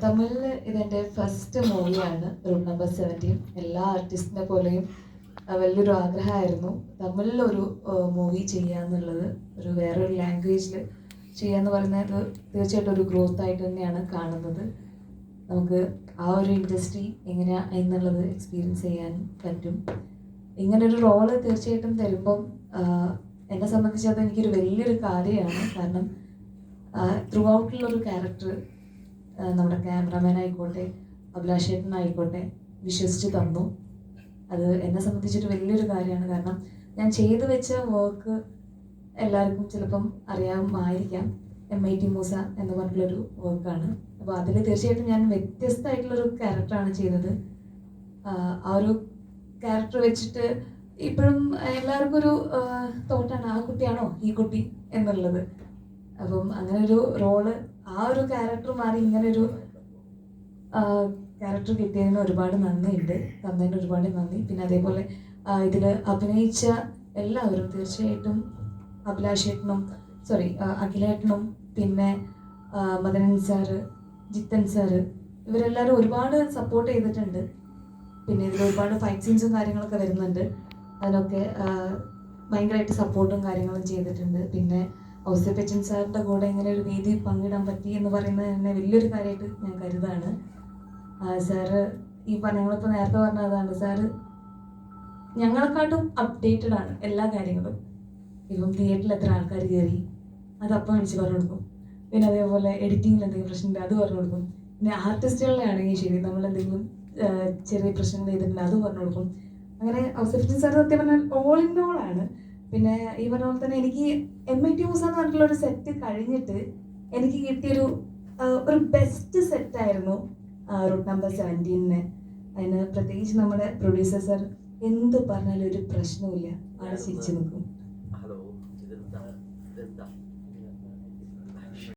തമിഴിൽ ഇതെൻ്റെ ഫസ്റ്റ് മൂവിയാണ് റൂം നമ്പർ 17. എല്ലാ ആർട്ടിസ്റ്റിനെ പോലെയും വലിയൊരു ആഗ്രഹമായിരുന്നു തമിഴിലൊരു മൂവി ചെയ്യുക എന്നുള്ളത്. ഒരു വേറൊരു ലാംഗ്വേജിൽ ചെയ്യുക എന്ന് പറയുന്നത് തീർച്ചയായിട്ടും ഒരു ഗ്രോത്ത് ആയിട്ട് തന്നെയാണ് കാണുന്നത്. നമുക്ക് ആ ഒരു ഇൻഡസ്ട്രി എങ്ങനെയാണ് എന്നുള്ളത് എക്സ്പീരിയൻസ് ചെയ്യാൻ പറ്റും. ഇങ്ങനൊരു റോള് തീർച്ചയായിട്ടും തരുമ്പം എന്നെ സംബന്ധിച്ച് അത് എനിക്കൊരു വലിയൊരു കാര്യമാണ്. കാരണം ത്രൂ ഔട്ടുള്ളൊരു ക്യാരക്ടർ നമ്മുടെ ക്യാമറാമാൻ ആയിക്കോട്ടെ അഭിലാഷേട്ടനായിക്കോട്ടെ വിശ്വസിച്ച് തന്നു. അത് എന്നെ സംബന്ധിച്ചൊരു വലിയൊരു കാര്യമാണ്. കാരണം ഞാൻ ചെയ്തു വെച്ച വർക്ക് എല്ലാവർക്കും ചിലപ്പം അറിയാമായിരിക്കാം. MIT മൂസ എന്ന് പറഞ്ഞിട്ടുള്ളൊരു വർക്കാണ്. അപ്പോൾ അതിൽ തീർച്ചയായിട്ടും ഞാൻ വ്യത്യസ്തമായിട്ടുള്ളൊരു ക്യാരക്ടറാണ് ചെയ്തത്. ആ ഒരു ക്യാരക്ടർ വെച്ചിട്ട് ഇപ്പോഴും എല്ലാവർക്കും ഒരു തോട്ടാണ്, ആ കുട്ടിയാണോ ഈ കുട്ടി എന്നുള്ളത്. അപ്പം അങ്ങനെ ഒരു റോള്, ആ ഒരു ക്യാരക്ടർ മാറി ഇങ്ങനൊരു ക്യാരക്ടർ കിട്ടിയതിന് ഒരുപാട് നന്ദിയുണ്ട്. തന്നതിന് ഒരുപാട് നന്ദി. പിന്നെ അതേപോലെ ഇതിൽ അഭിനയിച്ച എല്ലാവരും തീർച്ചയായിട്ടും അഖിലേട്ടനും പിന്നെ മദനൻ സാറ്, ജിത്തൻ സാറ്, ഇവരെല്ലാവരും ഒരുപാട് സപ്പോർട്ട് ചെയ്തിട്ടുണ്ട്. പിന്നെ ഇതിൽ ഒരുപാട് ഫൈറ്റ് സീൻസും കാര്യങ്ങളൊക്കെ വരുന്നുണ്ട്. അതിനൊക്കെ ഭയങ്കരമായിട്ട് സപ്പോർട്ടും കാര്യങ്ങളും ചെയ്തിട്ടുണ്ട്. പിന്നെ ഔസേപ്പച്ചൻ സാറിൻ്റെ കൂടെ ഇങ്ങനെ ഒരു വേദി പങ്കിടാൻ പറ്റി എന്ന് പറയുന്നത് തന്നെ വലിയൊരു കാര്യമായിട്ട് ഞാൻ കരുതാണ്. സാറ് ഈ ഞങ്ങളിപ്പോൾ നേരത്തെ പറഞ്ഞതാണ്, സാറ് ഞങ്ങളെക്കാട്ടും അപ്ഡേറ്റഡ് ആണ് എല്ലാ കാര്യങ്ങളും. ഇപ്പം തിയേറ്ററിൽ എത്ര ആൾക്കാർ കയറി അതപ്പം വിളിച്ച് പറഞ്ഞു കൊടുക്കും. പിന്നെ അതേപോലെ എഡിറ്റിങ്ങിൽ എന്തെങ്കിലും പ്രശ്നമുണ്ട് അത് പറഞ്ഞു കൊടുക്കും. പിന്നെ ആർട്ടിസ്റ്റുകളെ ആണെങ്കിൽ ശരി, നമ്മളെന്തെങ്കിലും ചെറിയ പ്രശ്നങ്ങൾ ചെയ്തിട്ടുണ്ട് അത് പറഞ്ഞു കൊടുക്കും. അങ്ങനെ ഔസേപ്പച്ചൻ സാർ സത്യം പറഞ്ഞാൽ ഓൾ ഇൻ ഓൾ ആണ്. പിന്നെ ഈ പറഞ്ഞ പോലെ തന്നെ എനിക്ക് MIT മൂസ എന്ന് പറഞ്ഞിട്ടുള്ളൊരു സെറ്റ് കഴിഞ്ഞിട്ട് എനിക്ക് കിട്ടിയൊരു ബെസ്റ്റ് സെറ്റായിരുന്നു റൂട്ട് നമ്പർ 17. അതിന് പ്രത്യേകിച്ച് നമ്മുടെ പ്രൊഡ്യൂസർ സാർ എന്ത് പറഞ്ഞാലും ഒരു പ്രശ്നവുമില്ല, ആളെ ചിരിച്ചു നിൽക്കും.